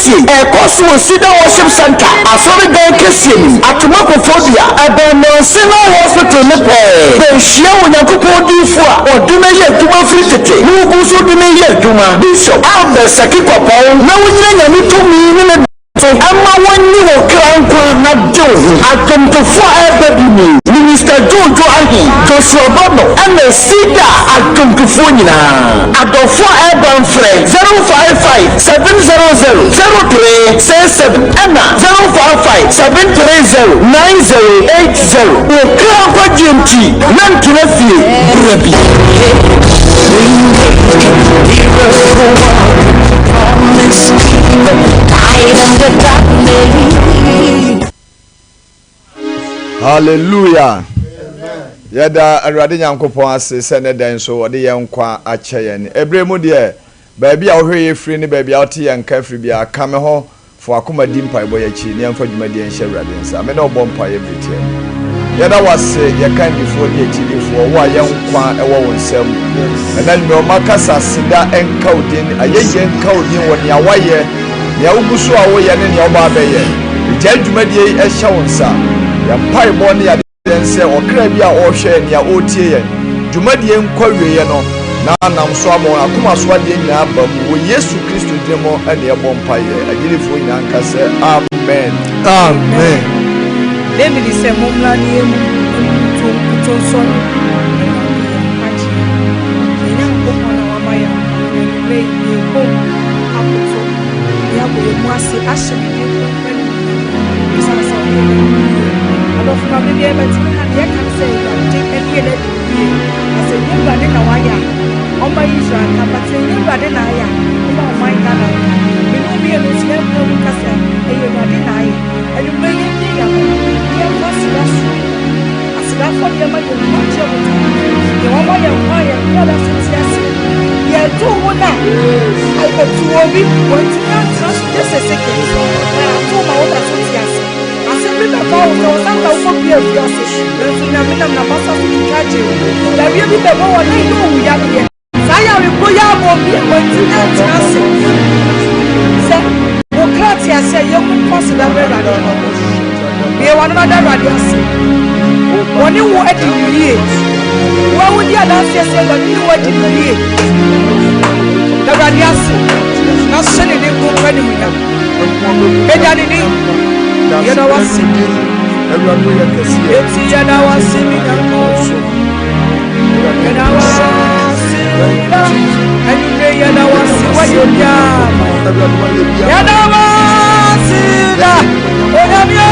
kesi e koso Cedar worship center asori dan kesi ni atomakophobia abano sino hospital ne pe behia onyankopon difo a oduma ye aduma free tete wo buso oduma ye aduma bishop Albert Sakikopo na wonyina nyame tumi ne Amma wani wo krankwa na jo atomtofo ebedumi Minister Jojo Ahi Joshua Bono and Cedar atomtofo nyina adofo eban friend 055 700 0367 and 055 730 9080 wo krankwa GMT nantuna fie brabi Hallelujah. Yada Awurade Nyankopon ase se ne dan so wode ye nkwa ache ye ne ebremu de baabi a wohwe ye free ne baabi a wote ye nka free bia ka me ho fo akoma di mpa ebo ye chi ne amfa dwumadi en hye Awurade nsa me na obọ mpa ye britie yada wase ye kan before ye chi before wo ye nkwa ewo wonsam na me o makasa sida enka odin ayeye enka odin wo ne awaye ne awuguso a wo ye ne oba abeye je dwumadi e hye wonsa ya pai bo ne ya dense okra bi a ohwe ne ya otie ye dwumadi enkwawe ye no na nam so amo akoma so ade nyina ba wo Yesu Kristo demo ene ye bom pai ye agirifo nyina nka se amen amen David se momla ni emu to so achi ina ko na wa maya le ye ko apoto ya bo mu ase ahye ni ko isa sa ado funa bi e beti na ye kan se ya de e bi le bi ase ni ba de na wa ya o ma Israel ka bati ni ba de na ya o ma o mai na na bi no bi e no se ko ka se e ye ba de na ya e ni me ye ni ya ye ko se la su asira fo ye ma ye ma che o ta ye wa ma ya ko da so ti ase ye tu wo na ai ko tu wo bi wo ti na trust je se se ke na tu ma wo da so ti ase ase bi ba wo so sa ka wo bi e fi ase so na mi na pasa so ka je da bi bi be wo na ino wu ya bi sa ya wi ko ya mo bi wo ti na trust se wo krati ase ye ko consider be radio be wa na da radio ase woni wo edi liye wo wo dia da ase se ba ni wo edi liye da radio ase na se ni ko kwa ni mu na be da ni yada wasi eti yada wasi mi na koso yada wasi anime yada wasi wayodia yada wasi da oyamye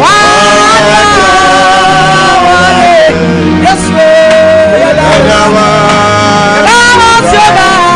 wala yesu yada wasi da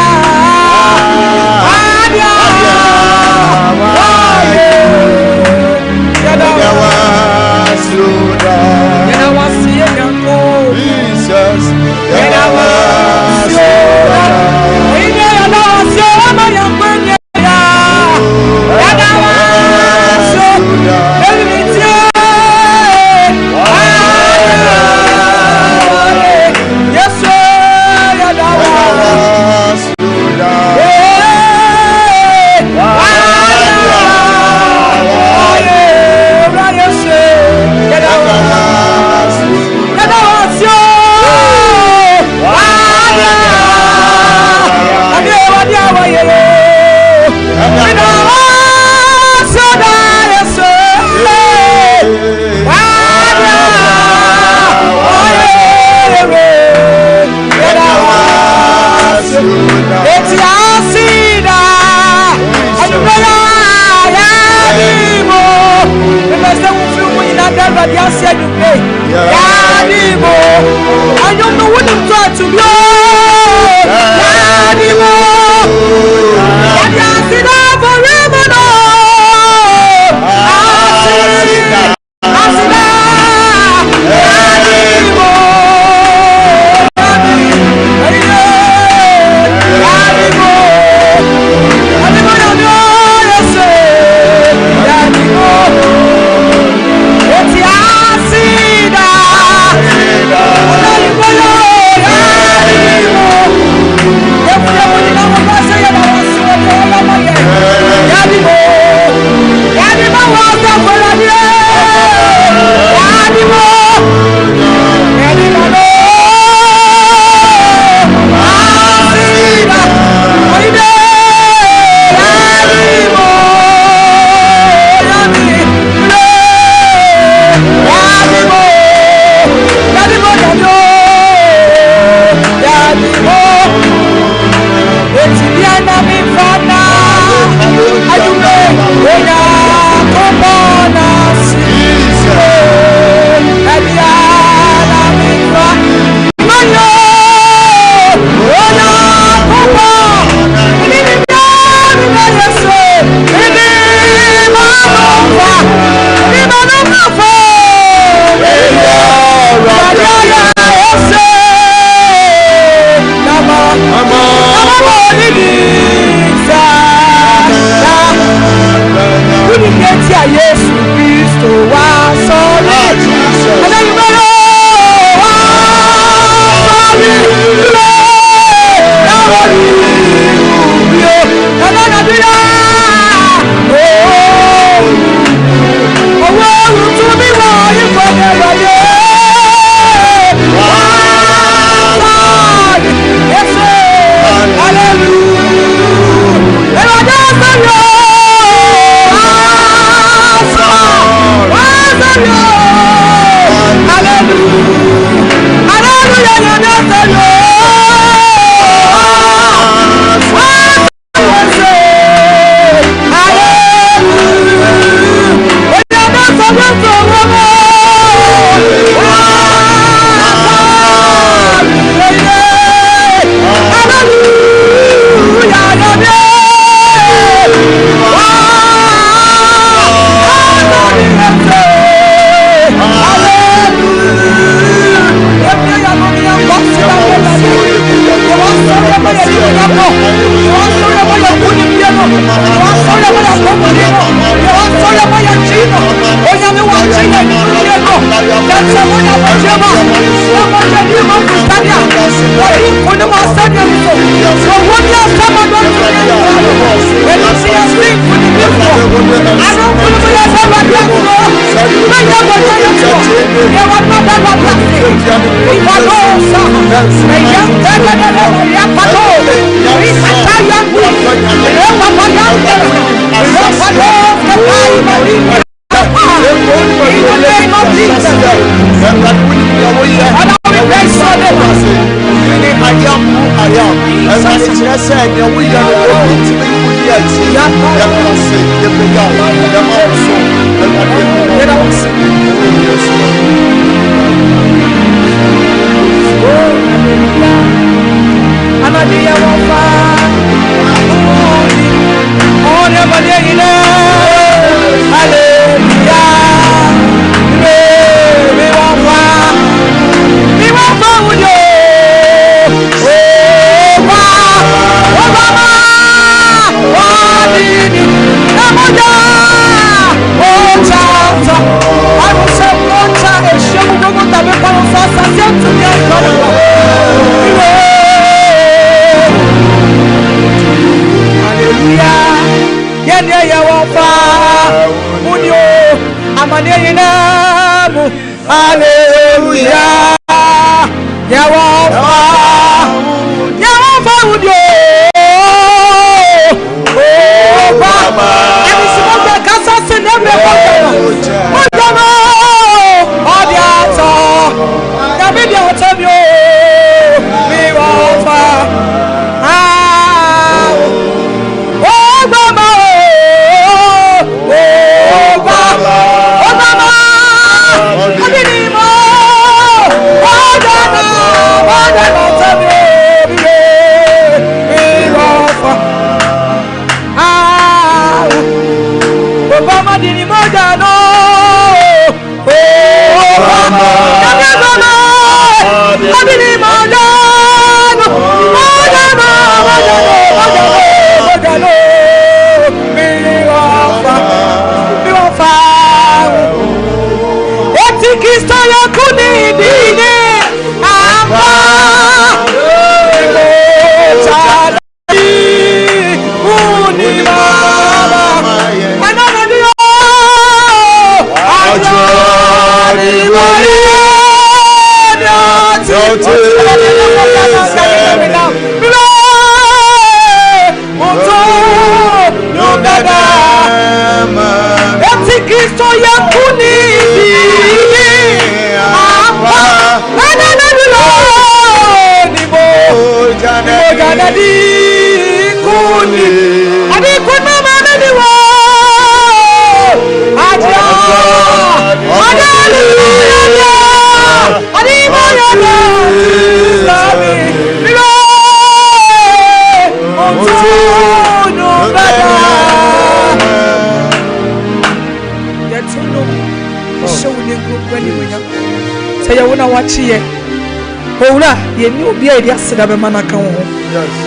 Ora ye ni obi a edi aseda be manaka wo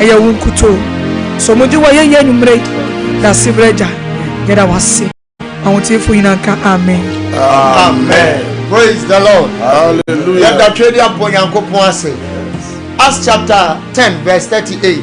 eya wo nkuto so mo di wo ye numre da sibreja ye da wase awontifo yinanka amen amen. Praise the Lord. Hallelujah. Let the trade upon Yankopon say Acts chapter 10 verse 38.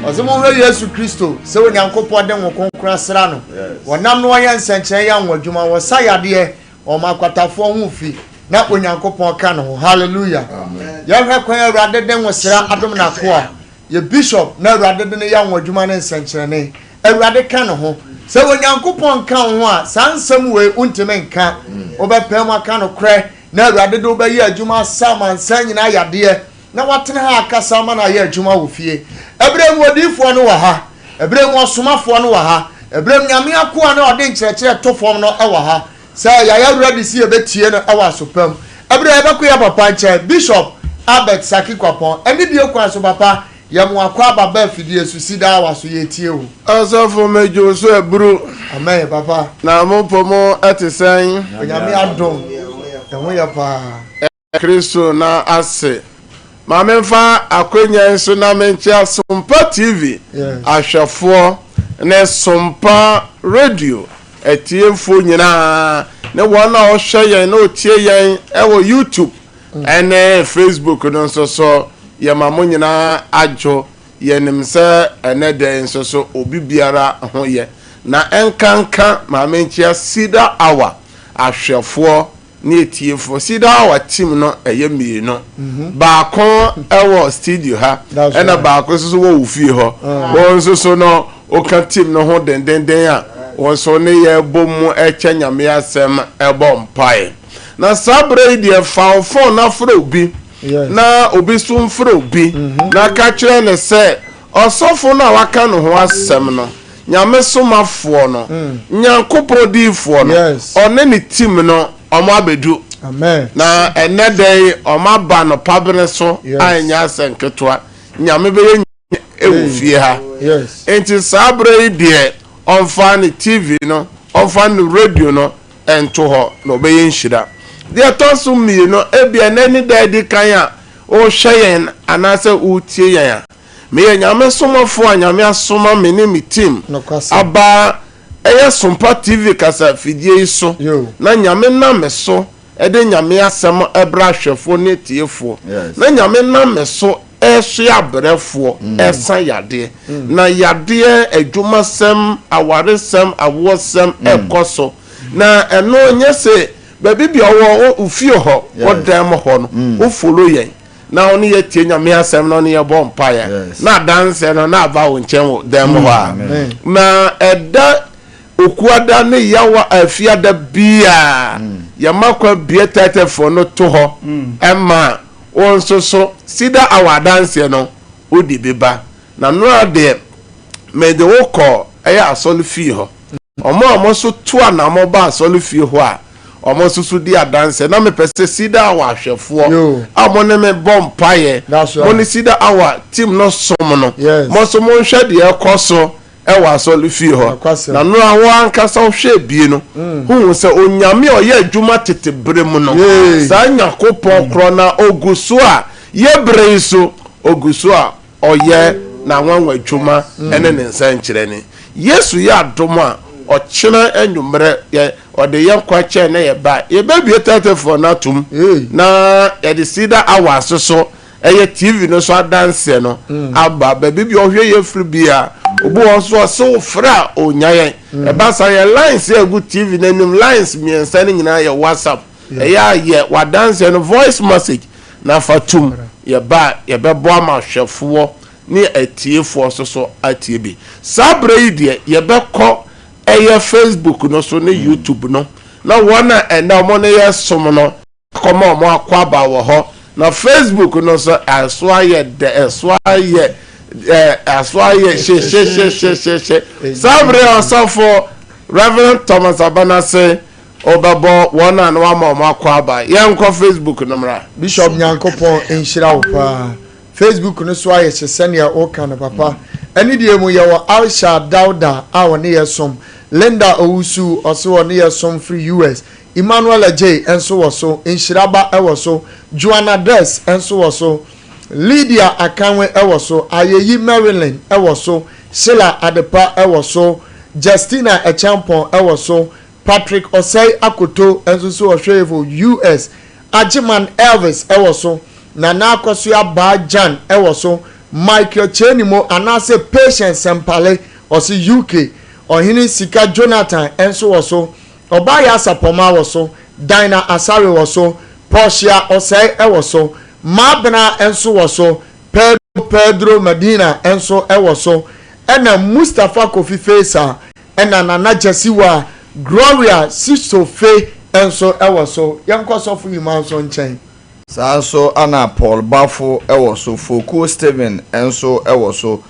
Ozemo we Yesu Kristo se wo Yankopon den wo konkra sra no wonam no yen senchen ya nwadwuma wo sayade o makwatafo hu fi na Onyankopon ka no. Hallelujah. Amen. Ya hwe kwan Awurade den wo sra adom na ko a ye bishop na Awurade den ya nwadwuma ne senchen Awurade ka no ho se Onyankopon ka ho a sansam we untime nka obepem aka no kre na Awurade do be ye adwuma saman sanyina yade na watene ha akasa ma na ye adwuma wo fie ebrem wodifo no wa ha ebrem osomafo no wa ha ebrem nyame akoa na ode nkyerɛkyerɛ tofom no e wa ha say ya ready see ebetie no e wa sopam ebrem ebekọ ya papa nche Bishop Albert Sakikwapon eni bi okwa so papa yemu akwa baba fidie su Cedar wa so yetie o asafo mejo so eburu amen papa na mo pomo etisen nyame adom ehun ya pa Kristo na ase ma memfa akwenya nso na menchia Sompa TV ahwefo ne Sompa radio etiemfo nyina ne wona o hwe yen na otie yen ewo YouTube ene Facebook no nso so ye mamo nyina ajo yenim se ene den nso so obi biara ho ye na enkanka mamenchia Cedar hour ahwefo ni etiefo Cedar hour team no eye mie no baako ewo studio ha ena baako so wo ufie ho won so no o kan team no ho den a won so ne ye bomu eche nyame asem ebo mpae na sabre die faofo na fro obi na obi so mfro obi na ka kire ne se osofo na waka no ho asem no nyame somafo no nyankopon difo no one ne team no omo abedu amen na enedey omo aba no pabene so anya asenketwa nyame be ewufie ha enti sabre die onfa ne TV no onfa ne radio no ento ho no be yenhira de atoso mi no ebia nani dadi kan a o hyeyen anase utie yen me nyame somafo anyame asoma me ne mi team aba eye Sompa TV kasa fidie iso na nyame na me so ede nyame asem ebra hwefo ne tiefo na nyame na me so esu abrefo esan yade na yade adwumasem awaresem awosem ekoso na eno nyese baby bi owo ufie ho odam ho no o follow yen na oni ye tie nyame asem na oni ye bo mpaye na dance no na aba wo nchen wo dem ho a na eda okuada ne yawa afiada bia yamakwa bia tetefo no to ho ema wonso so Cedar hour dance no odi beba na no ade me de woko eya asolu fie ho omo so to na mo ba asolu fie ho a omo so di dance na me pese Cedar hour hwefo amone me bompaye moni Cedar hour team no som no mo so mo hwe de ekoso ewa asolu fie ho na no awo ankasa hwe bie no hu se onyame oye adwuma tetebere mu no sa nyakopon kro na oguso a yebre so oguso a oye na wanwa adwuma ene ne nsan kire ni Yesu ya adom a ochena enwumre ye ode ye kwa che na ye ba ye ba bie tatefo na tum na ye de Cedar hour so eye TV no so dance no aba ba bi ohwe ye firi bia obu oso so fra onyayen e ba sa ye lines e gu TV nanim lines miensa ni nyina ye WhatsApp ye wa dance no voice message na fatum ye ba ye be bo ama hwefo ni atiefo so atie bi sabre ide ye be ko eye Facebook no so ne YouTube no na wona ena mo ne ye som no komo mo akwa ba wo ho na Facebook no so aswaye de aswaye she sabre osofo Reverend Thomas Abanase obabo wona na wa mo akwa ba yenko Facebook no mra Bishop Nyankopon enhira wo pa Facebook no so aye sene ya o kan papa eni die mu ye wo Alsha Dauda a woni ye som Linda Owusu oso woni ye som free US Emmanuel J enso woso enhiraba ewoso Joanna Dress enso woso Lydia Akanwe ewoso Ayeyi Maryland ewoso Sheila Adepa ewoso Justina Echampon ewoso Patrick Osei Akoto enso so ohwefo US Ajiman Elvis ewoso Nana Akosu Aba Jan ewoso Michael Chenimo anase Patience Sempale osi UK Ohini Sika Jonathan enso woso Obaya Sapoma woso Dina Asare woso Portia Osei ewoso Mabna enso woso Pedro Medina enso ewoso ena Mustafa Kofi Fesa ena Nana Jesiwa Gloria Sisofe enso ewoso yankoso fu imanso nchen Sanso ana Paul Bafo ewoso Foku Steven enso ewoso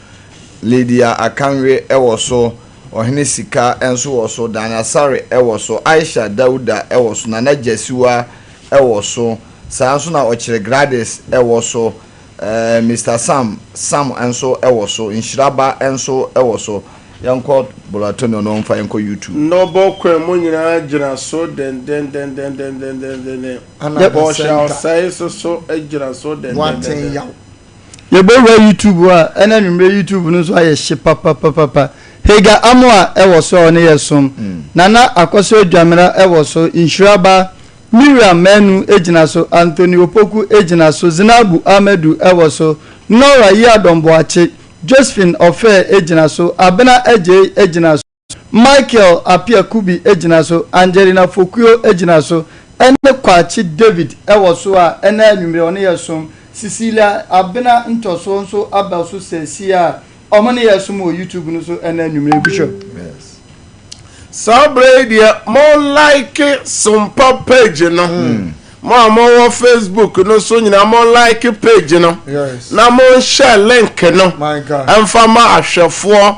Lydia Akanwe ewoso Ohene Sika enso woso Dana Sare ewoso Aisha Dauda ewoso Nana Jesiwa ewoso Sanso na Ochire Gladys ewoso Mr. Sam enso ewoso Inshiraba enso ewoso yanko Bolatono no mfa yanko YouTube no bokwe mo nyina agira so den ana bo sha sai so agira so den ye bo YouTube wa ena nwumre YouTube no so aye hye papa Hega Amoa ewo so ne yesom Nana Akoso Dwamera ewo so Inshiraba Miriam Menu ejina so Anthony Opoku ejina so Zinabu Amedu ewo so Nora Yadomboache Josephine Ofe ejina so Abena Eje ejina so Michael Apia Kubi ejina so Angelina Fokuyo ejina so ene Kwachi David ewo so a ene anwumre one yesom Cecilia Abena Ntoso nso abaso sesia omane yesom o YouTube no so ene anwumre bishop. Yes. Sabre dia mo like Sompa page no. Mo Facebook no so nyina mo like page no. Yes. Na mo share link no. My God. Amfa ma ahwefo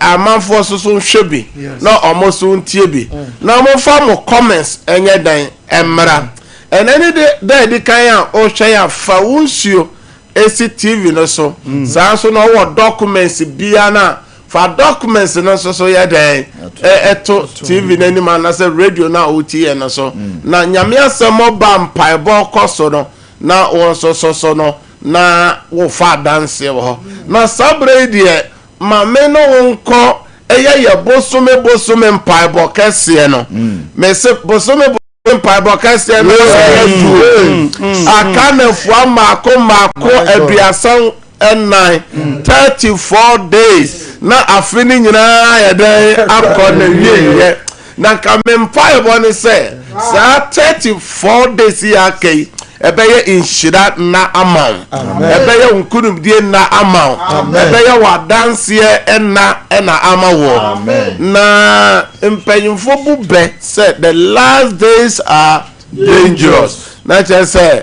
amanfo so hwebi na almost untie bi na mo fa mo comments enye dan emra enani de di kan a o hwe ya fa wonsuo esi TV no so saa so no wo documents bia na fa documents no so ya dan eto TV nani ma na se radio na otie no so na nyame asemo ba mpai bo koso no na wo so no na wo fa dance wo na sabre die mame no wonko eye bosome mpai bo kese no me se bosome mpai bo kese no akanefu amako aduasan and 34 days na afini nyina ya den akọ na wiye na kamempai bo ne se sa 34 days ya kai ebeye inshira na amaw ebeye nkunumdie na amaw ebeye wadanse na amawo na mpanyimfo bube said the last days are dangerous na che say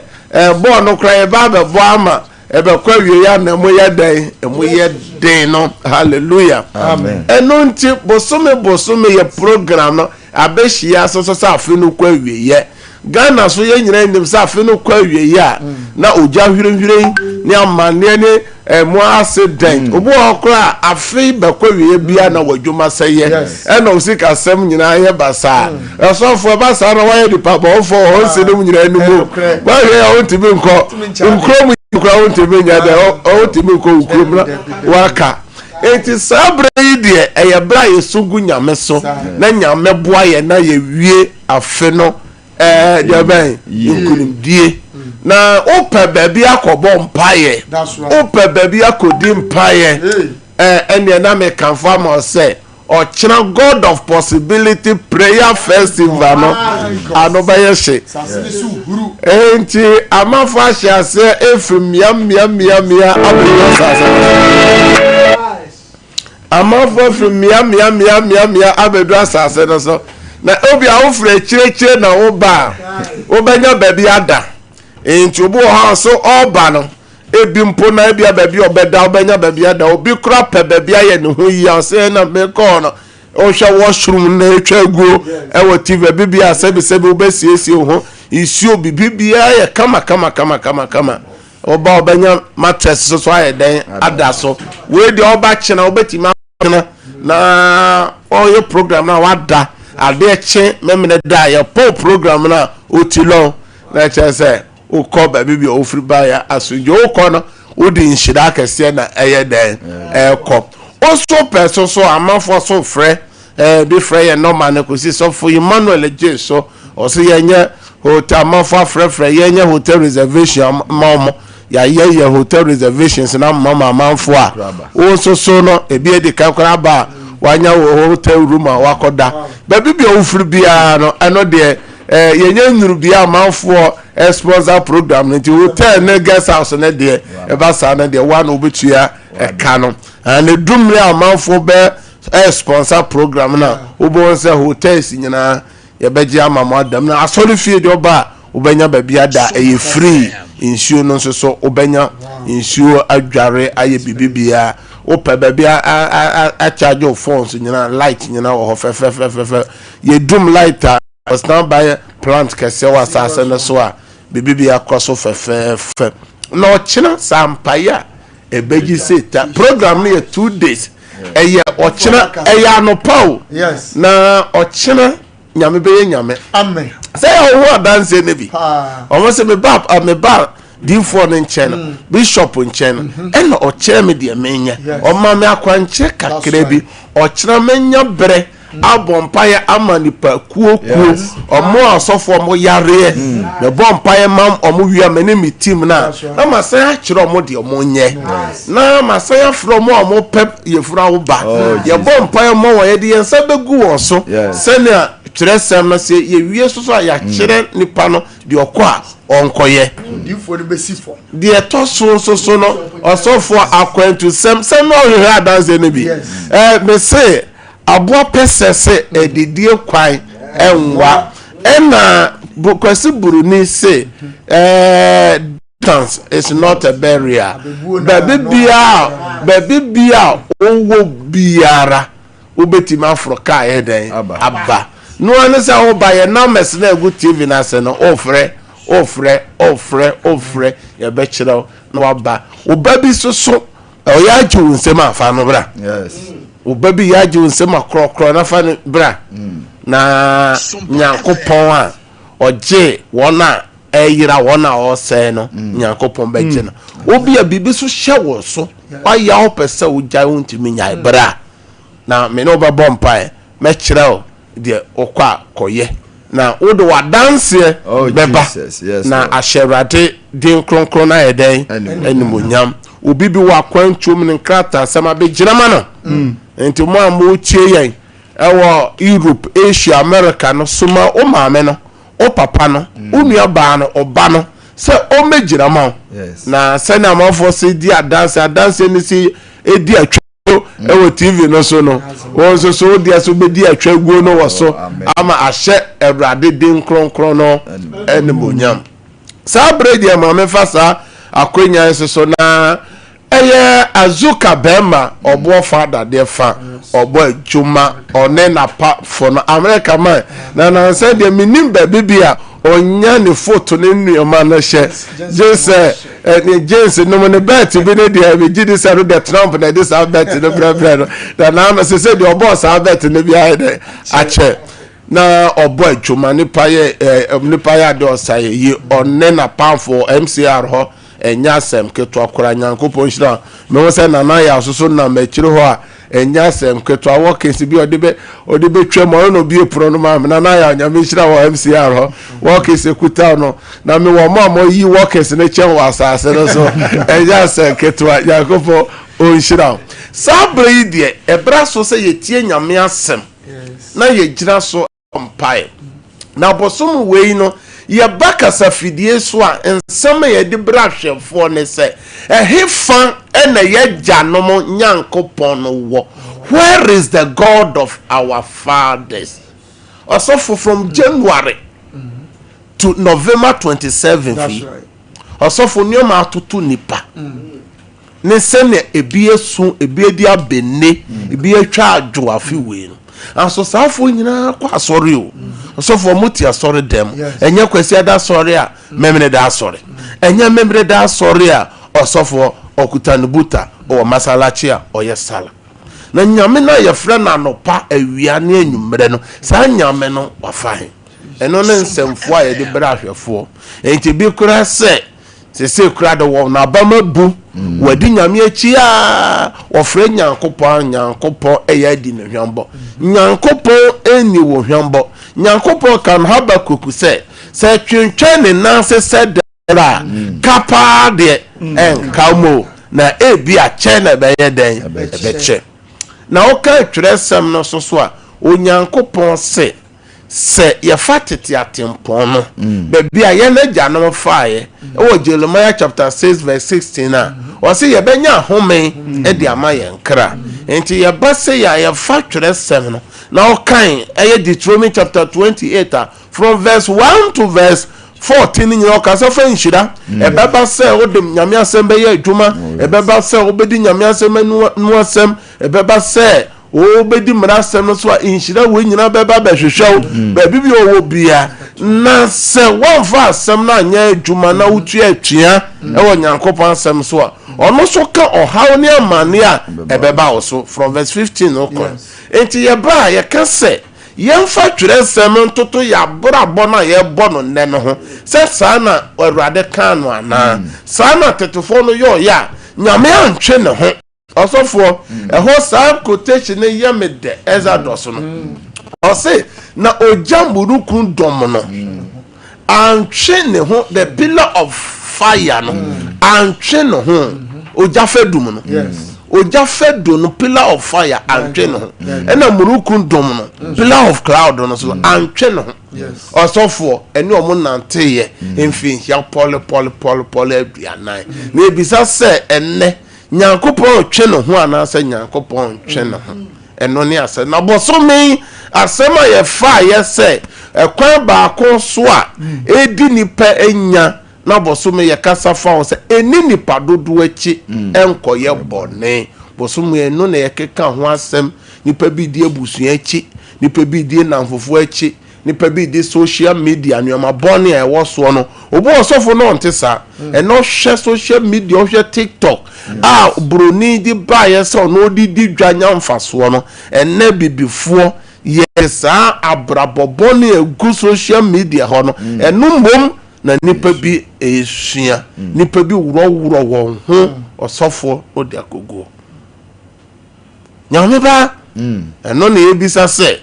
bo no kran ba be bo ama ebe kwa wie ya na mo ya dan mo ye den no hallelujah amen eno nti bosome ye program no abehia so afinu kwa wie ye Ghana so ye nyina ndim sa afi no kwa wie ya na oja hwirehwire ni amane ne mo accident obo okra afi be kwa wie bia na wadwuma seye e na osika asem nyina ye basa esofo basa na waye dipa bo fo on se no nyina numu ba hwe ya ontimi nko nkrom nkra ontimi nya de ontimi nko nkrom na waka enti sabre die eye bra yesugu nyame so na nyame boa ye na ye wie afi no jaben yukunim die na opa baby akobo mpaye opa baby akodi mpaye ene na me kan fam say ochina God of possibility prayer festival no anobaye she enti amafa sha se efimia abena sasa amafa efimia abedra sasa no so na obi a ofre chire na obanya baby ada enti obo ha so oba no ebi mpo na ebi baby obeda obanya baby ada obi kura pe baby aye ne ho yi ase na me ko no o hwa washroom na etwaguo ewo TV bibi asebi obesiesie ho isi obi bibi aye kama oba obanya mattress so aye den ada so we de oba chena obetima na oyo program na wada ade che memene da ya po program na otilo na che say o ko ba bibi o free ba ya asojo o ko no o di nshida kese na eye den ko o so person so amafo so frɛ bi frɛ ye normal na ko si so for Emmanuel J so o so ye nya hotel amafo frɛ ye nya hotel reservation mama ya ye hotel reservations na mama amafo a o so no ebi e di kakra ba wanya hotel room wakoda baby bi ofuru bia no eno de yenye nyuru bia manfo sponsor program nti hotel ne guest house ne de e ba sa ne de one obetua ka no and dumre amanfo be sponsor program na obo se hotels nyina ye beji amamo adam na asori fie de oba obenya baby ada e free insuo no so obenya insuo adware aye bibibia opa baby a charge of phones nyina light nyina wo fe ye dum lighter was now by plant kese wa sase no so a bibi akoso fe no china sampaya ebeji seta program no 2 days eye ochina eye anopa yes na ochina nyame beye nyame amen say o dance ne bi o mo se me ba Dinfo no nche bishop nche no ena o kire me de menya o ma me akwanche kakra bi o kire menya bre abompaye amanipa kuo omo asofo mo yare me bompaye mam omo wia mene mi team na masan akire omo de omo nye na masan afro mo omo pep yefura wo ba ye bompaye mo wo ye de yensa begu wo so sene kire sem na se ye wie so so ya kire nipa no de okwa onkoye difo de besifo de to so no osofo akwantu sem no hwe adanse ne bi me say aboa pesese edidie kwan enwa ena kwasi buruni say distance is not a barrier baby bia owo biara obetima Africa eden abba no ane say wo ba ye na mes na egu TV na se no ofre ye be kire no waba obabi soso oya ju nsem afa no bra yes obabi ya ju nsem akrokro na fa bra na nyankopon a oje wona eyira wona o se no nyankopon be je no obi a bibi so hye wo so aya ho pese ugya wontimi nya bra na me no ba bompa me kire o de okwa koye na odo wa dance beba na asherade din kronkron na eden enimonyam obi bi wa kwantwom ne nkrata sama be girama no enti mo amu chie yen ewo Europe Asia America no suma o maame no o papa no o nua ba no oba no se o megirama na se na amafo se di adanse ni si edi atwa ewo TV no so no won so di aso be di atwa guo no wo so ama ahye Ewrade din kronkron no enimonyam sa bredi maame fasa akonya so na eye azuka bema obo father de fa obo adwuma one na pa for no America man na say de minim ba bibia onya ne photo ne nnuoma na hye jese ni jese no ne bet bi ne de be gidi say the Trump na this bet no bra na say de obo sa bet ne bi aye ache na obo adwuma ne paye de osaye yi one na pa for MCR ho enya sem keto akora nyankopon hira me wo se na ya soso na machire ho a enya sem keto awo kesi bi odibe twem no bi epro no ma na ya nya me hira wo MCR ho wo kesi kuta no na me wo ma yi wo kesi ne chen wa asase no so enya sem keto nyankopon on hira sabre die ebra so se yetie nyame asem na ye gira so mpae na bosom wei no ye baka safidie so a ensem ye de brahwefo ne se ehefa ena ye janom nyankopon no wo. Where is the God of our fathers? Also from January to November 27th. That's right. Also for nyoma atutu nipa ne se ne ebie su ebie dia benne ebie twa adwo afi we no aso safo nyina kwa asori o so for muti asori dem enye kwesi ada asori a memre da asori enye memre da asori a osofo okutanubuta o masalachi a oyesala na nyame na yefre na nopa awia ne anwumre no sa nyame no wafahe eno ne nsemfo a ye de brahwefo enti bi kura se kura de wo na ba mabu wadi nyame achi a ofre nyankopon eya di no hwambo nyankopon eni wo hwambo nyankopon kan Habakkuk se twentwe ne nanse Cedar kapa de enkamo na ebi a che na be ye den ebeche na o ka twerɛsɛm no so a onyankopon se ye fatete atempon no bebia ye na gyanom faaye e Jeremiah chapter 6 verse 16 o se ye benya home e de ama ye nkra enti ye ba se ye fatwerɛsɛm no na o kan e Deuteronomy chapter 28 from verse 1 to verse 14 nyina o ka se fa nhira e beba se o de nyame asem be ye adwuma e beba se o bedi nyame asem nu asem e beba se o bedi mrasem no so a inhira we nyina beba behwehwew ba bibi o wo bia na se won fa asem na anya adwuma na wotu atua e wo nyankopon asem so a ono so ka ohaw ne amane a e beba wo so from verse 15 okon enti ye ba ye ka se yɛmfa twerɛsɛm ntoto yɛ abrabɔ no a yɛbɔ no nnɛ no ho sɛ saa na Awurade ka no anaa saa na tetefo no yɛ ɔyɛ a nyame antwe ne ho ɔsɔfoɔ ɛhɔ saa quotation ne yɛ me de Exodus no ɔse na ogya mburukun dɔm no antwe ne ho the pillar of fire no antwe ne ho ogya fɛdum no ogya fɛdo no pillar of fire antwe ne ho ɛna mburukun dɔm no pillar of cloud no so antwe ne ho ɔsɔfoɔ ɛne ɔmo nanteyɛ mfinhia pɔle aduanan na ebisa sɛ ɛnɛ nyankopɔn twe ne ho anaasɛ nyankopɔn twe ne ho ɛno ne asɛ na bɔsome asɛm a yɛfa yɛ sɛ ɛkwan baako so a edi nipa enya na bɔsome yɛkasa fa ho sɛ eni nipa dodo akyi ɛnkɔyɛ bɔne bɔsome ɛno na yɛkeka ho asɛm nipa bi di abusua akyi nipa bi di namfofo akyi nipa bi di social media nneɛma bɔne a ɛwɔ soɔ no obo ɔsɔfo no ɔnte saa ɛno hwɛ social media ɔhwɛ TikTok a broni di ba yɛ sɛ ɔno di dwa nyamfasoɔ no ɛnɛ bibifoɔ yɛ saa abrabɔbɔne egu social media hɔ no ɛno mmom na nipa bi esua nipa bi wurɔwurɔ wɔn ho ɔsɔfo odi akogo nyame ba ɛno na ebisa sɛ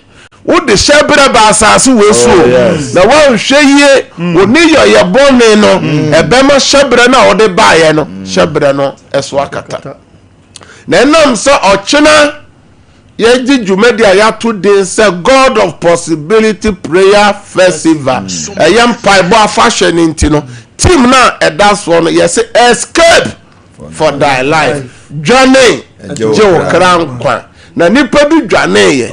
wode hyɛbrɛ ba asase wesuo na wɔnhwɛ yie woni yɛ bɔne no ɛbɛma hyɛbrɛ no a wode baeɛ no hyɛbrɛ no ɛso akata na ɛnam sɛ ɔkyena yɛgye dwumadi a yɛato den sɛ God of Possibility Prayer Festival ɛyɛ mpaebɔ afahyɛ no nti no team na ɛda soɔ no yɛsɛ escape for thy life dwane gye wo kra nkwa na nipa bi dwane ye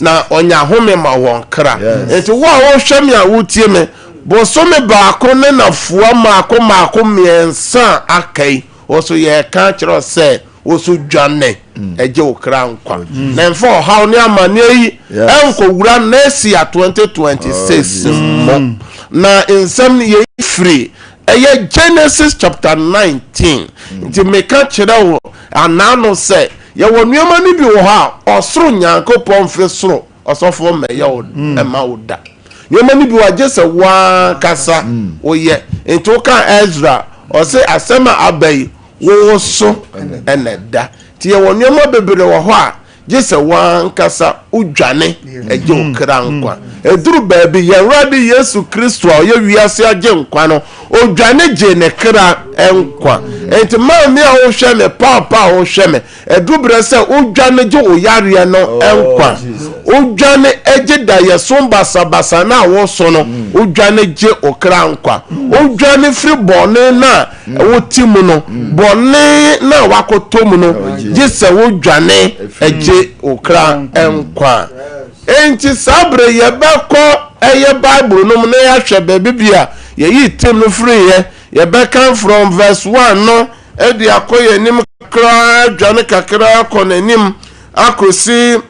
na onya home ma won kra enti wo a wo hwɛ me a wotie me bo so me baako ne na fuwa maako miensa akai wo so ye ka kyerɛ sɛ wo so dwane eje wo kra nkwa na mfa haw ne amane yi enko wura na esi a 2026 na nsɛm ye free eye Genesis chapter 19 nti me ka kyerɛ wo anano sɛ ya wo nneɛma ni bi wo ha ɔsoro nyankopɔn firi soro ɔsɔfo mɛyɛ wo ɛma wo da nneɛma ni bi wa gye sɛ wa kasa wo yɛ nti wo ka Ezra ɔse asɛm a abai wo so ɛna da ti ya wo nneɛma bebre wo hɔ a gye sɛ wa kasa udwane ɛgye wo kra nkwa eduru baabi yɛwrade Yesu Kristo a ɔyɛ wiase agye nkwa no odwane gye ne kra nkwa enti maami a wo hwɛ me papa wo hwɛ me edubere sɛ odwane gye wo yare no nkwa odwane egye da yɛ somba sabasa na wo so no odwane gye okra nkwa odwane firi bɔne na wo timu no bɔne na wakotom no gye sɛ wodwane egye okra nkwa enti sabre yɛbɛkɔ ɛyɛ Bible no mu na yɛhwɛ baabi bia yɛyi tim no free yɛbɛka from verse 1 no ɛde akɔyɛ nim kra dwane kakra akɔ n'anim akɔsi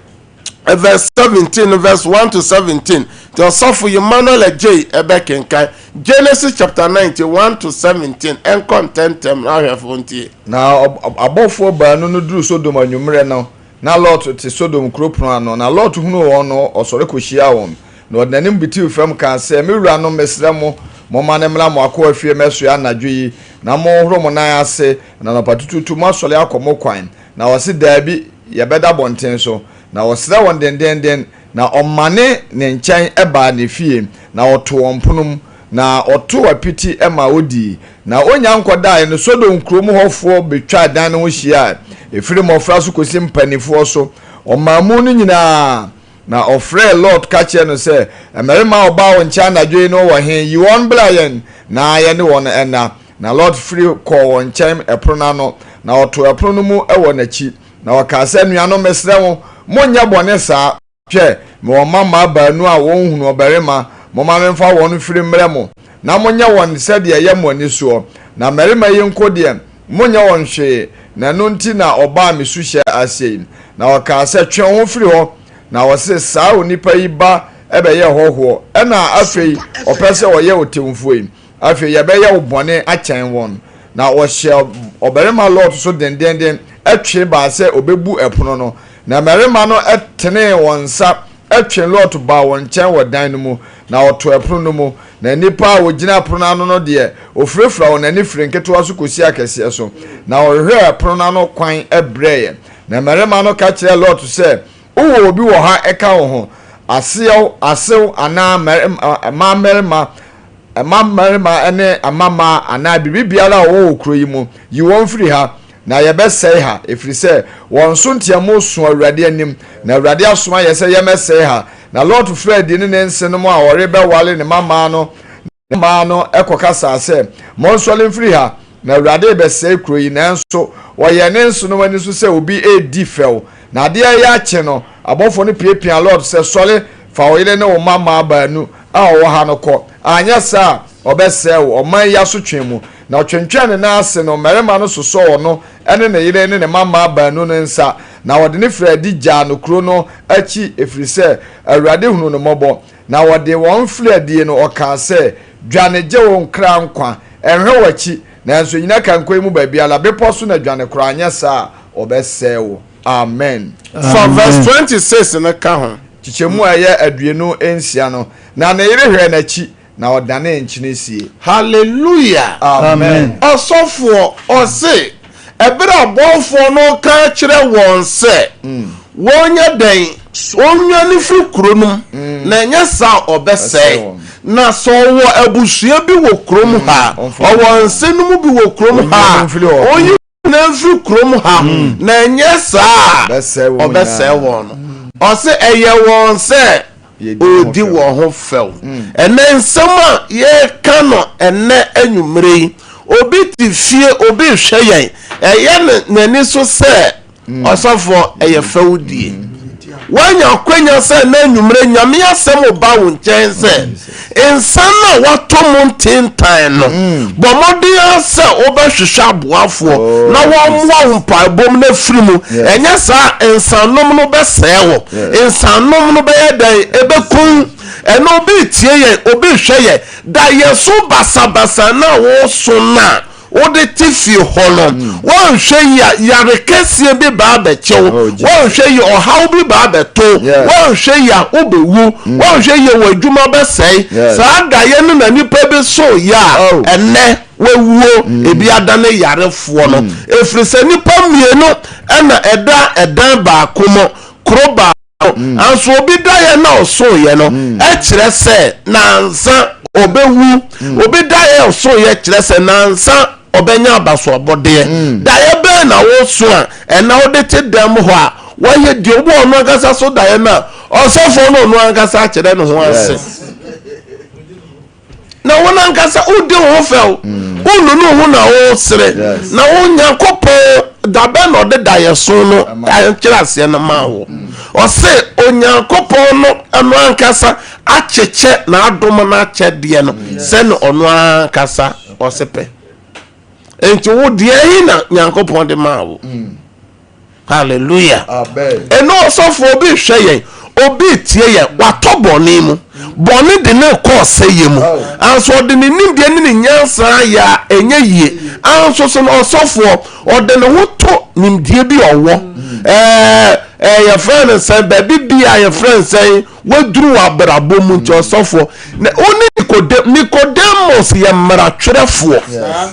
verse 17 verse 1 to 17 the sɔfo Emmanuel J ɛbɛkenkan Genesis chapter 91 to 17 and contentem ahwɛfo ntie na abɔfoɔ baanu no duru Sodom anwummerɛ no na Lot te Sodom kuropon ano na Lot hunu wɔn no ɔsɔre kɔhyia wɔn na ɔdanim bitiu fam ka sɛ me wura no mesrɛ mo moma ne mra mo akɔ afie meso anadwo yi na mo horo mo nan ase na no patututu mo asɔre akɔmo kwan na wɔse daabi yɛbɛda bɔnten so na wɔsrɛ wɔn dendenden na ɔmane ne nkyɛn ɛbaa ne fie na ɔto wɔn ponum na ɔto apiti ɛma odi na onya nkɔdae no Sodom kurom hɔfoɔ betwa dan no ho hyia efiri mɔfra so kosi mpanifoɔ so ɔmamu no nyinaa na ofre Lord ka che no se emerima oba won cha anadwe no wo hen yi won bla yen na ye ne won ena na Lord free call won chem eprona no na oto eprono mu e wo nachi na waka se nuano mesre wo monya bone sa hwe me mama baanu a won hunu oberima mo ma memfa won free mre mo na monya won se de ye mo ni so na merima yi nko de monya won hwe na no nti na oba mesu hye asei na waka se twe ho free ho na wose saa onipa yi ba ebe ye hoho na afei opese wo ye otemfuo afei ye be ye obone achen won na wo hye oberema Lord so dendenden atwe ba se obebu epono no na merema no etene wonsa atwe lot ba won chen wo dan no mu na oto epro no mu na nipa wo gina pro na no de ofrefra won ani fire nketo aso kosi akese so na ohwe epro na no kwan ebreye na merema no ka kire lot se wo obi wo ha eka wo ho asew ana merema ene amama ana bibibiara wo okro yi mu yi won firi ha na yebesei ha efrise won so ntiamo so awurade anim na awurade asoma yese yemesei ha na lord fred ni ne nse no a worebe wale ne mama no ekokasa ase mo so le mfiri ha na awurade besei kro yi na nso wo ye ne nso no wani so se obi edi fel na de ya ache no abofo no piepia lord se sole fa wo ile ne wo mama baanu a wo ha no ko anya sa obesei wo man ya so twemu na otwentwen na ase no merema no soso no ene ne yire ne mama baanu no nsa na wode ne fredi gya no kro no achi efrise awurade hunu no mobo na wode won fredi no oka se dwane gye won kra nkwa enhwe wachi na enso nyina kan mu baabi ala beposo na dwane kro anya sa obesewo amen. For verse 26 na ka ho chichemu aye aduenu ensia no na ne yire hwe na chi na odane nchinesie. Hallelujah. Amen. Osofo ose ebere abofo no ka kire won se wonya den wonya ni firi kronum na nya sa obese na so wo abusua bi wo krom ha owo nsenum bi wo krom ha oyi na firi krom ha na nya sa obese won ose eye won se odi wo ho fel ene nsema ye kano ene anwumre obi ti fie obi hweyen eye nani so se osofo eye fewdie wanya kwenya se na anwumre nyame asem ba wo nchen se insana wato tintan no bomodi ase obahwehwa aboafo na wonwa mpa bom na firimu enya sa insanom no besewo insanom no beyedan ebekun eno obi tie ye obi hweye da yeso basabasa na wo so na ode tifi holo won hwe ya rekesie bi ba ba chewo won hwe ya ohaw bi ba ba to won hwe ya obewu won hwe ya wadwuma besei sa da ye no na nipa bi so ya enne wewuo ebi adane yarefo no efrise nipa mienu ena edan ba komo kroba anso obi da ye na oso ye no e kire se nansa obewu obi da ye oso ye kire se nansa obenya abaso obode da ye be na wo so a ena ode te dam ho a wo ye di obo ono agasa so da ye na osofo no no agasa kire no ho ase na wona agasa ode ho fel unu no ho na wo sere na wo nyakopo da be no de da ye so no kire ase na ma wo ose onyakopo no eno ankasa acheche na adom na achede no se no ono ankasa osepe enti wo de na nyankopon de ma wo hallelujah amen eno osofo obi hweye obi tie ye watoboni mu boni de na kose ye mu anso de ni nimde ni nyansa ya enye yie anso so no osofo ode ne ho to nimde bi owo your friend say baby bi your friend say wadru abrabo mu nti osofo na oni Nicodemus ye mratwerefo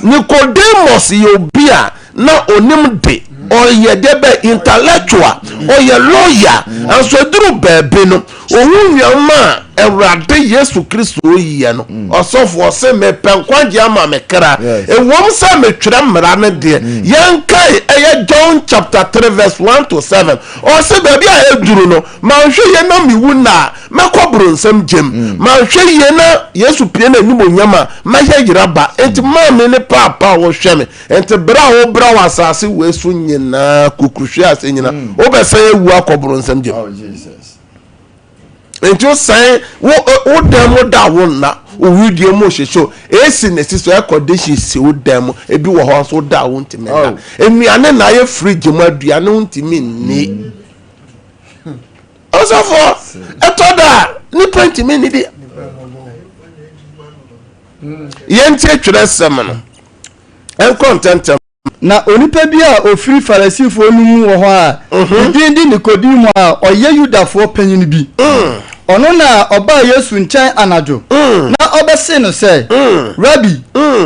Nicodemus ye obi a na onim de oye debe intellectual oye lawyer anso duru baabi no ohun nyama Ewurade Yesu Kristo oyiye no osofo se me penkwagye ama mekra ewom se metwere mmara ne de yankai eye John chapter 3 verse 1 to 7 o se baabi a eduru no manhwe ye na miwu na mekobro nsem gem manhwe ye na Yesu pie na nimonyama mahye yiraba enti mame ne papa wo hweme enti bra wo bra wasase wesu nyina kukuhwe ase nyina wo bese ewu akobro nsem gem oh Jesus enti o sai wo demo da wo na o widie mo hyecho esi nesi so accommodation si wo demo ebi wo ho so da wo ntime na enuane na ye fridge mo aduane ntime ni osofo etoda ni plenty me ni bi ye ntie twere sem no en content na onipa bi a ofiri farisifo no mu wo ho a dindi Nikodimo a oye Yudafo panyin bi ono na oba Yesu nkyɛn anajo na obese no sɛ Rabbi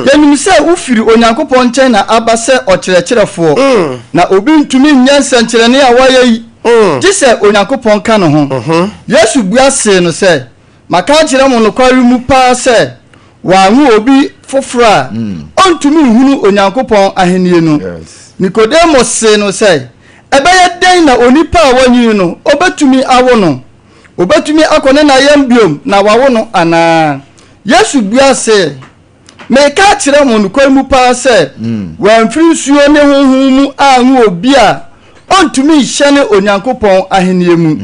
yanim sɛ ufiri Onyankopɔn nkyɛn na aba sɛ ɔkyerɛkyerɛfo na obi ntumi nyansa nkyerɛne a waye gye sɛ Onyankopɔn ka no ho Yesu bua se no sɛ maka kyerɛ mo nokware mu pa sɛ wangu obi fofora ontumi hunu Onyankopɔn ahenie no Nikodemo se no sɛ ebeye den na onipa a wanyi no obetumi awo no obetumi akone na yambiom na wawo no ana Yesu bua se meka kyerɛ mo nokware mu pa sɛ wanfiri suo ne honhom mu angu obi a ontumi hyɛne Onyankopɔn ahenie mu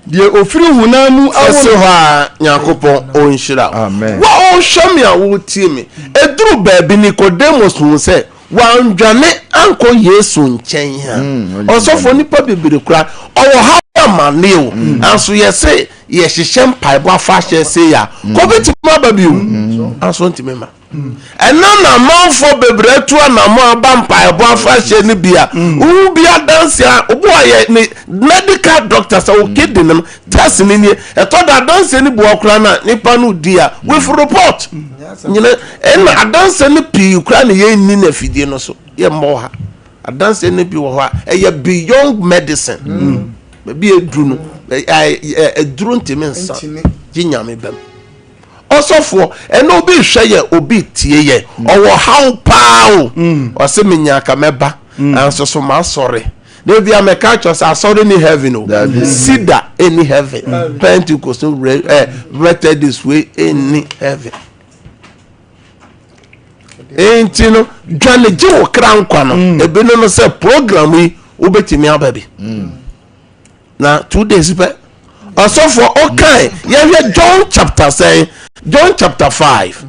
die ofiri hunam mu awo ha Nyankopɔn onhyira wa onhwɛ me a wo tie me eduru baabi Nicodemus hu sɛ wandwane anko Yesu nkyɛn ha ɔsɔfo nipa bibiri kura ɔwɔ ha amaneo anso yɛse yɛhyehyɛ mpaebɔ afa hyɛ se ya kɔbɛti ma babiu anso ntimi ma ɛna na manfo bebre tu na mo aba mpaebɔ afa hyɛ ne bia wo bia dance a obo ayɛ ne medical doctor sa o kidney nem test ne nie ɛtɔ da dance ne bo akura na nipa no di a with report nyina ɛna adanse ne pii kura ne yɛ ni na fidie no so yɛ mmɔ ha adanse ne bi wɔ hɔ a ɛyɛ beyond medicine bi eduru no eduru ntimi nsa gye nyame bam osofo eno obi hwɛ yɛ obi tie yɛ ɔwɔ how pao ɔse menya ka mɛba anso so ma sɔre na bi ameka kyɔs asɔre ni heaven o Cedar any heaven Pentecost rated this way any heaven enti no dwane gye wo kra nkwa no ebi no sɛ program yi obetimi aba bi na 2 days be osofo okay ye John chapter 5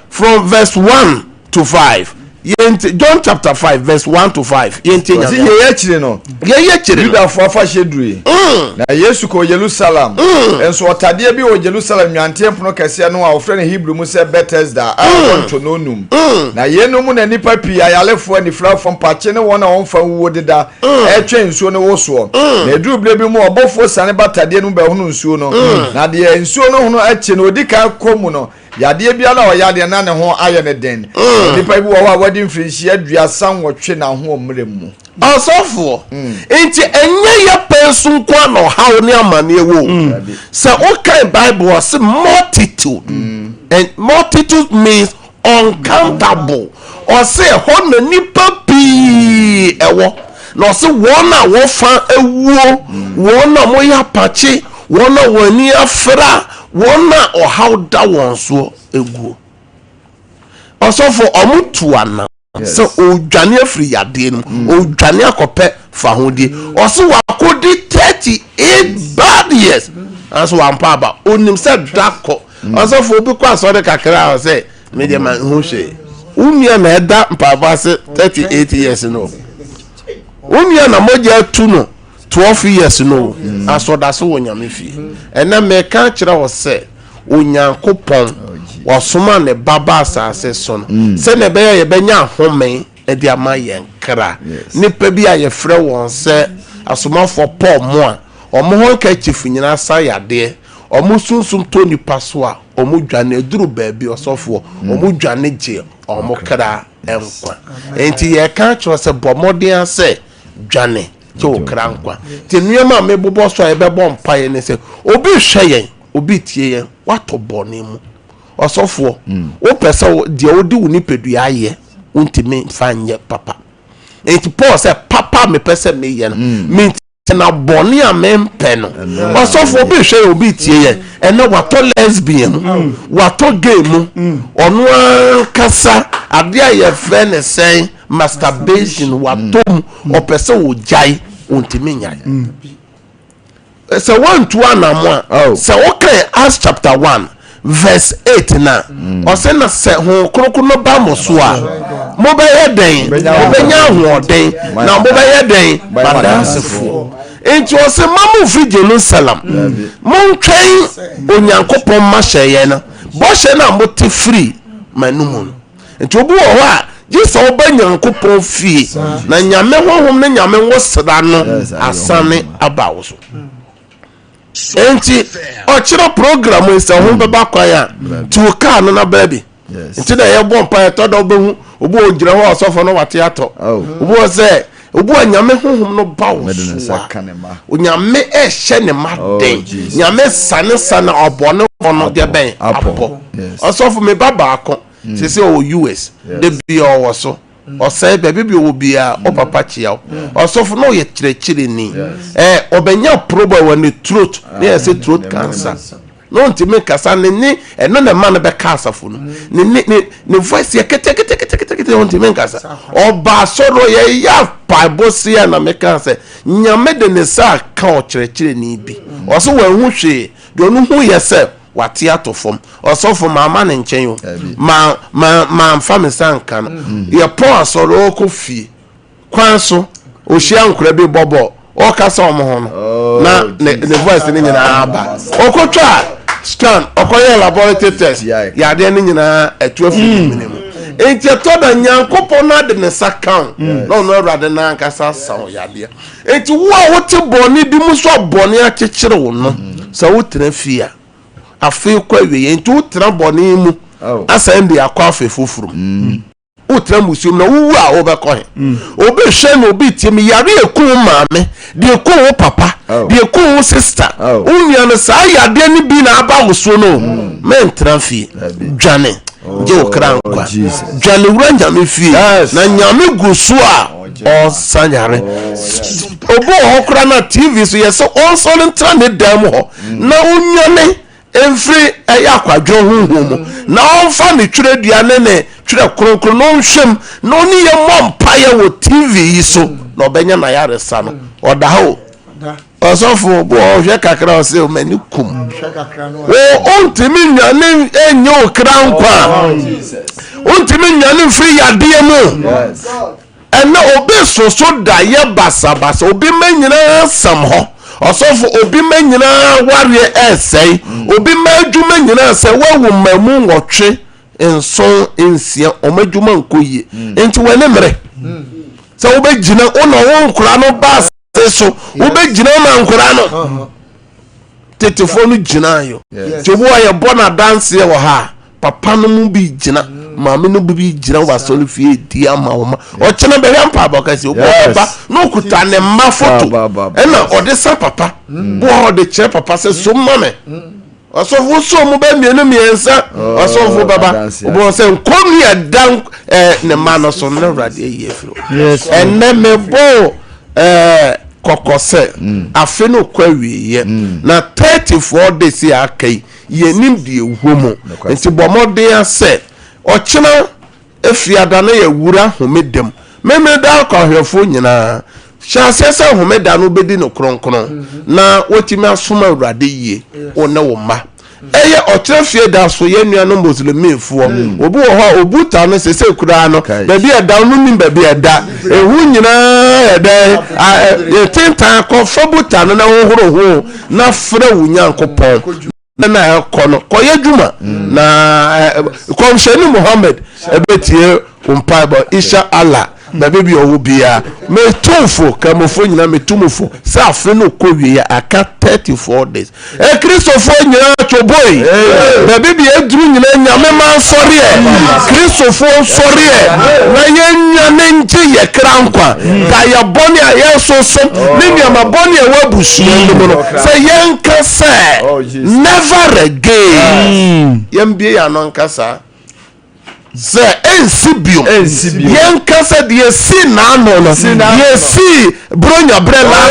from verse 1 to 5 John chapter 5 verse 1 to 5 yenti nya ye chire no Yudafo afa hyedue na Yesu ko Jerusalem enso otade bi o Jerusalem nyantie pono kase no a ofre ne Hebrew mu se Bethesda a wonto no num na yenum na nipa pi ayalefo ani frafo mpache ne wona wonfa wuwo deda etwe nsuo ne woso na eduru ble bi mu obofo sane batade no ba hunu nsuo no na de nsuo no hunu ache no odika komu no yade bia na oyade na ne ho aye ne den nipa bi wo wa wadi mfrinhyi aduasa nwotwe na ho omremu osofo enti enye ya pensun kwa no hawo ne amane wo se okay Bible was multitude and multitude means uncountable or say ho na nipa pi ewo no se wona wo fa ewuo wona mo ya pache wona wani afra wona o how da won so eguo osofo omutuana so odwane afiri yade no odwane akopɛ fa hodie ɔso wakodi 38 bad years aso wampa aba onim sɛ dako ɔsofo obi kwa so de kakra sɛ media man hu hwe umia na ɛda mpaba ase 38 years no umia na moja tu no 12 years no aso da so wonyame fi ɛna me ka kyerɛ wo sɛ Onyankopɔn wasoma ne baba asase so no se ne be ye benya home e dia ma ye nkra nipa bi a ye frɛ won se asomafo Paul mo a omo ho ka chifu nyina sa yade omo sunsum to nipa so a omo dwane duru baabi osofo omo dwane gye omo kra enkwa enti ye ka kyerɛ se bomodin se dwane gye o kra nkwa ti nuema me bobo so e be bɔ mpae ne se obi hwɛ yen obi tie yen wato bɔne mu osofo o pese de odi woni pedua ye untimi fanye papa enti Paul say papa me pese me ye no me na bɔne a me mpe no osofo bi hwe obi tie ye ene wato lesbian wato gay mu ono kasa ade a ye fe ne sen masturbation wato o pese o jai untimi nya so 1 to 1 amwa so okay Acts chapter 1 verse 8 na o se na se ho krokono ba mo so a mo be ye den mo be nya ho den na mo be ye den badansefo enti o se mamu fi Jerusalem mo ntwen Onyankopon ma hye ye na bo hye na mo te free manumu enti obu wo a Jesus oba nyankopon fie na nyame honhom ne nyame wo seda no asane abawo so enti o chiro program we se ho beba kwa ya ti o ka no na baby enti na ye bo mpa to do behu obo ogira ho asofo no wate ato obo se obo nyame honhom no bawo so onyame ehye ne maden nyame sane obone ono de ben apo asofo me baba akon se o US de bi o so o say baby bi o bia o papa chia o sofo no ye kirechire ni obenya problem when the throat they say throat cancer no ntime kasa ne eno na man be kasafo no ne voice ye kete ntime kasa oba soro ye ya paibosia na me kasa nyame de ne sa ka o kirechire ni bi o so wa hu hwe de onu hu ye se wati atofom osofo mama ne nchen yo ma mfa sanka no ye po asoro ko fie kwanso o hia nkura bi bobo o kasa omo ho no na ne voice ni nyina aba okotwa scan okoye laboratory test ya de ni nyina atuafu minimum enti to da nyankopon na de ne sakan no rade na kasa sawo ya de enti wo a wote boni bi mu so boni akekere wo no sa wo tena fie afi kwa wiye nti utra boni mu asa ndi akwa afi fufurum utra musum na wuwu a obekọ he obi hwe na obi timi yare ekun maame de ekun wo papa de ekun wo sister unya no sa yade ni bi na aba wo so no men trafi dwane je okran kwa dwane wura nyame fi na nyame gusu a o sanyare obo hokra na TV so yeso on so ntra ne dam ho na unyane every ayakwadwo honhom na onfa ne twere duane ne twere kronkron no nhwem no ni ye mompaye wo TV yi so na obenya na yare sa no oda ho osofo bo hwe kakra o se o mani kum o ontimi nyane enye okra nkwa ontimi nyane free yade mu ena obi so da ye basabasa obi manyina sam ho osofo obi manyina ware esei obi madwuma nyina se wawu mamu nwotwe enso ensia omadwuma nkoyie enti wane mere se obegina ono wo nkura no bas so obegina ma nkura no tetefonu gina yo tibo aye bona dance ye wo ha papa no mu bi gina maame no bi gina wa solo fie di ama wo o chena be yam pa bakasi o papa no kuta ne ma foto ena odesa papa bo ode che papa se so mame osofo so mu be mienu miensa osofo baba bo se nkomi edan ne ma no so na rade ye firo enne me bo kokose afe no kwawie na 34 days ya kai ye nim de ehuomo nti bomode ase ochena efiada na ye wura homedem memeda kwa hwefo nyina hyasese homeda no bedi no kronkron na wotimi asoma urade yie one wo ma eye ochena fie da so ye nua no muslimifo obi wo ho obuta no sese kura no baby eda no nim baby eda ehu nyina eda ye tentan ko fabuta no na hohoro ho na fra wunyankopon na kono koye djuma na ko sheni Muhammad ebetie umpaibo isha Allah na baby owo bia me tumfo kamofo nyina me tumfo sa afi no kowie ya aka 34 days Christopher nyina choboi baby bi edru nyina nyame man sori Christopher sori na yenya nenje ye krankwa da ya boni ayeso so ni nyama boni e wabusu no say yenka say never again yembie ya no nkasa ze ensibium yenkasa de si na no no ye si bronya brela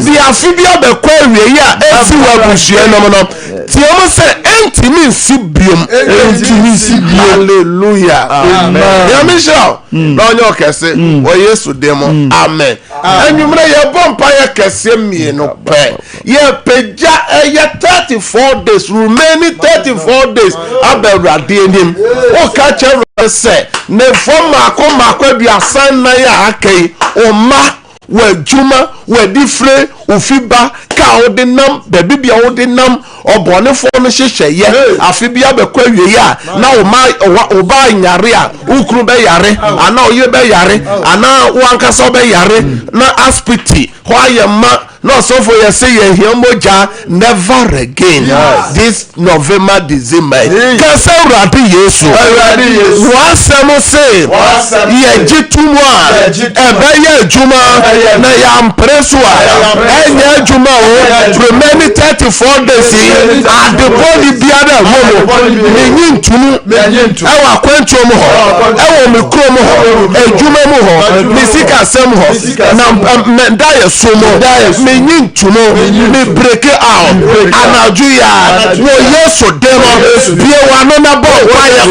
si afibia be kwa wie ya esi wabusue no no ti o se entimi sibium entimi sibium hallelujah amen ya misha na onye okese o Yesu demo amen enwumre ye bompa ye kese mie no pe ye peja ye 34 days remaining 34 days aberade enim o ka se ne forma akoma bi asan na ya akai o ma wa juma wa difre ofiba ka wo de nam baby bia wo de nam obonefo no hyehyeye afi bia bekwa wiye a na wo ba nyare a ukuru be yare ana oye be yare ana wo ankasa be yare na aspiti ho ayema no so for you say ye himoja never again this November December kasa urade Yesu wa semo say ye jitumu a ebe ye juma na ya mpreso a enye juma o remaining 34 days and the body biara wo menyi ntunu ewa akwantu mu ho ewo mikro mu ho ejuma mu ho misika sem ho na da ye somo menyi ntunu me break out anajuya wo Yesu demo bie wa no na bo fire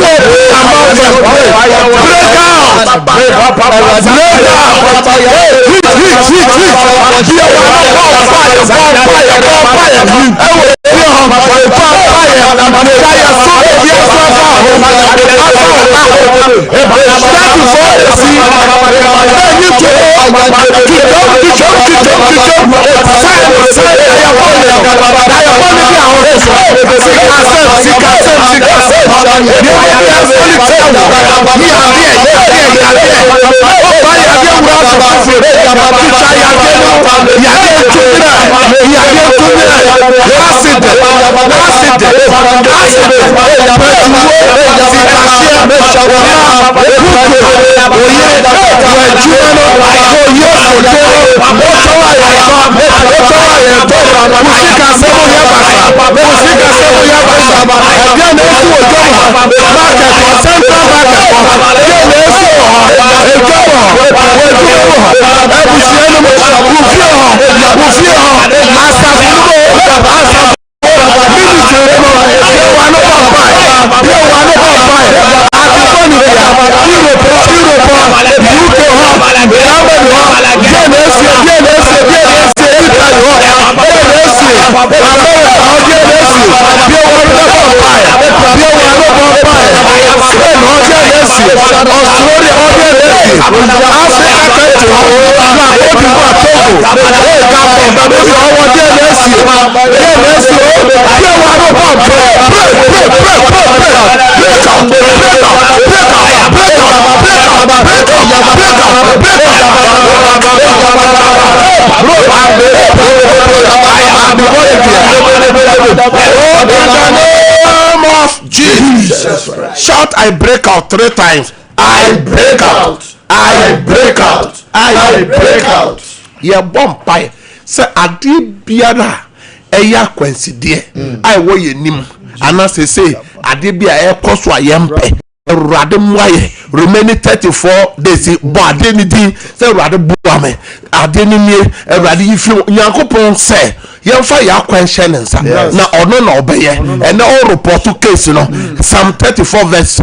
Shout, I break out 3 times. I break out. I break out. I break out. Ye bompai. Say adi biara eya kwensidie. I wo ye nim. Ana say adi bia e koso ayempe. Rade mwaye remaining 34 days bo ade ni din say rade buame ade ni nie rade yifi Yakobon say yemfa ya kwenhye nensa na ono na obeye and all report case no Psalm 34 verse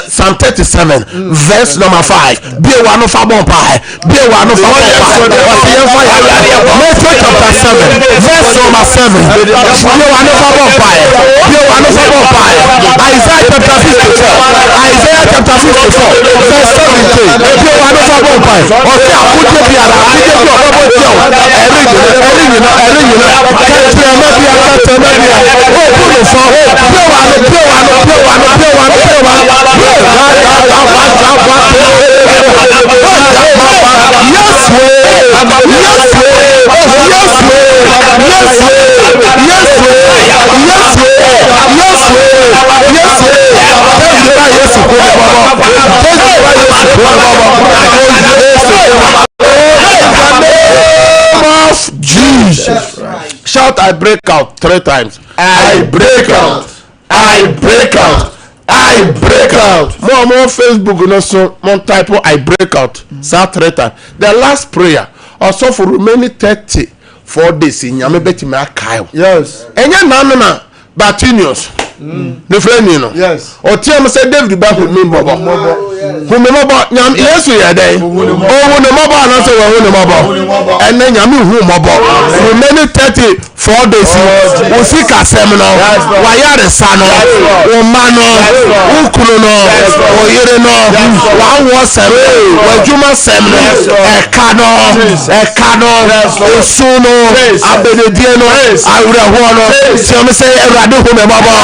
Psalm 37 verse number 5 be one of abompa be one of yemfa ya Matthew chapter 7 verse number 7 be one of abompa be one of abompa Isaiah chapter 54 Isaiah chapter 54 verse 17 be one of abompa o se akuje biara akuje bi obobo ti o eri Jesus. Shout, I break out 3 times. I break out. I break out. I break out. More Facebook, no so more type of I break out. Say 3 times. The last prayer also for remaining 34 days in Yamebeti Makayo. Yes. Enya na Batinius. The friend, you know. Yes. Or tell me say David back with me, Bobo. humemabo nyam yesu yede ohunemabo anase wa hunemabo enne nyam humabo many 34 days usika semno wa yare sano o mano ukunu no o yire no wa wo sere wa juma semno ekano osuno abededie no awre ho no se me say erade humemabo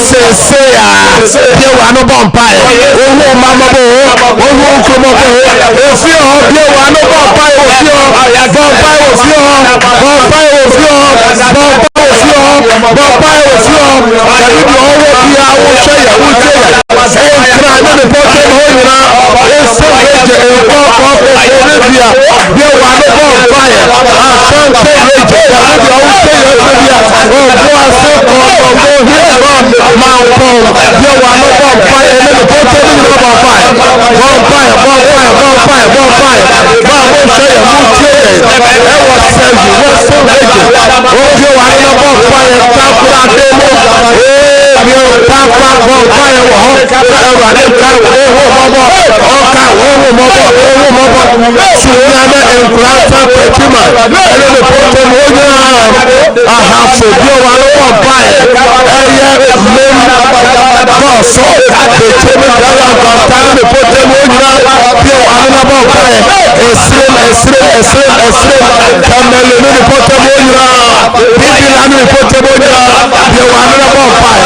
se ya de wa no bompai ohu mamabo ohu kumobo ofi o de wa no bompai ofi o bompai ofi o bompai ofi o bompai ofi o dari bi owo bi a wo hwe ya wo je ya kra na ne bote ho yina eso eje enko ko bia de wa no bompai asan se eje dari bi owo hwe ya bia o bo ase ko bo hi ma ko de wa no bompai ene ne bote ni no bompai bompai ba wo hwe ya mu tie e wo serve wo so eje o de wa no bompai ta kura demo bi o papa bompai wo ho ra de ka wo mobo sunya na enkrata petima ele le pote mo nya aha fo bi wa no bompai eye mem boso petima dala kanta le pote mo nya bi wa no bompai esre kamele le pote mo nya bi la no pote mo nya bi wa no bompai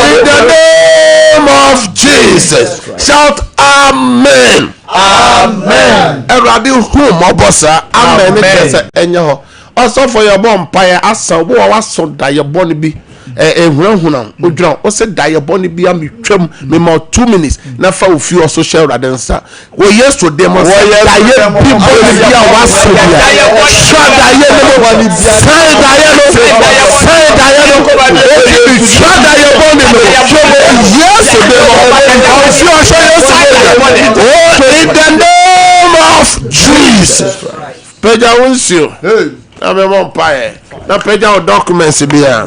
in the name of Jesus, shout amen. Amen. Everybody who mobosa amen. Enyo. Also for your bonfire, asa wo wa so da your boni bi. Ehunahuna odran o se da your boni bi am twam me ma 2 minutes na fa ofi o so share radensa wo yeso dem so da ye bi boni bi a wa so bia sha da ye no wani bia sai da ye no sha da ye boni no yeso dem o fi o share yeso in the name of Jesus. Peja wonsio na me bonfire na peja o documents bia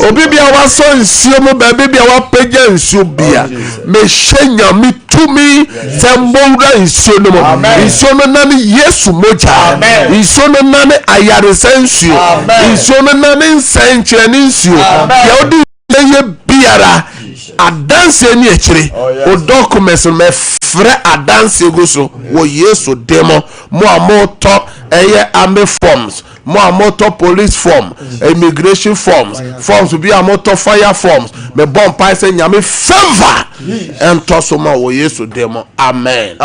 obi bia wa so nsio mo ba bia wa peja nsio bia me hyenya mi tumi sembowra nsio no mo nsio no na ni Yesu moja nsio no na ni ayare sensio nsio no na ni nsenkyere ni nsio ya odi ye biara adanse ni ekire o documents me frɛ adanse go so wo Yesu demo mo amoto eye army forms mo amoto police form immigration forms bi amoto fire forms me bon pa se nyame favor ento so ma wo Yesu demo amen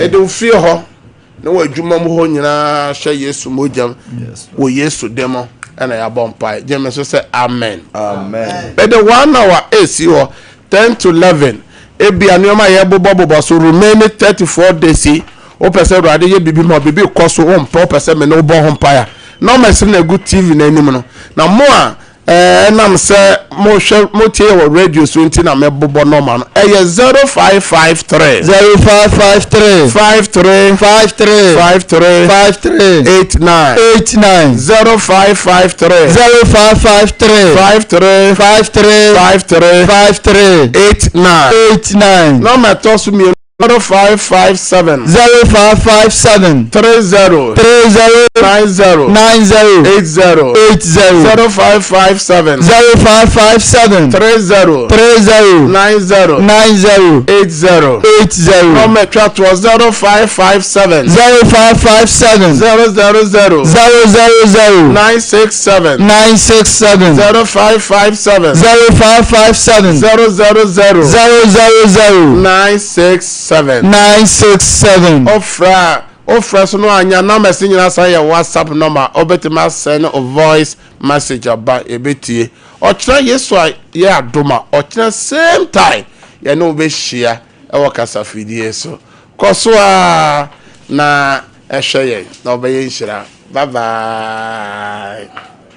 e do fie ho na wo adwuma mo ho nyina hwe Yesu mojam wo Yesu demo ana ya bon pa je me so say amen e the 1 hour AC ho 10 to 11 ebi anioma ye bobo so remaining 34 days o pese ro ade ye bibi ma bibi koso o mpa o pese me no bo ho mpaya no me se na good TV na anim no na mo a nam se mo hwe mo tie wo radio so nti na me bobo normal no 0553 0553 53 89 0553 89 no me to so mi 0557 30 90 0557 30 90 80 no me twa to 0557 000 967 0557 000 967 ofra so no anya number se nyina sa ya WhatsApp number obetima send a voice message aba ebetie ochira Yesu ya adoma ochira same time ya no be hia e wo kasa fidie so koso a na ehwe ye na obeye nhira bye bye.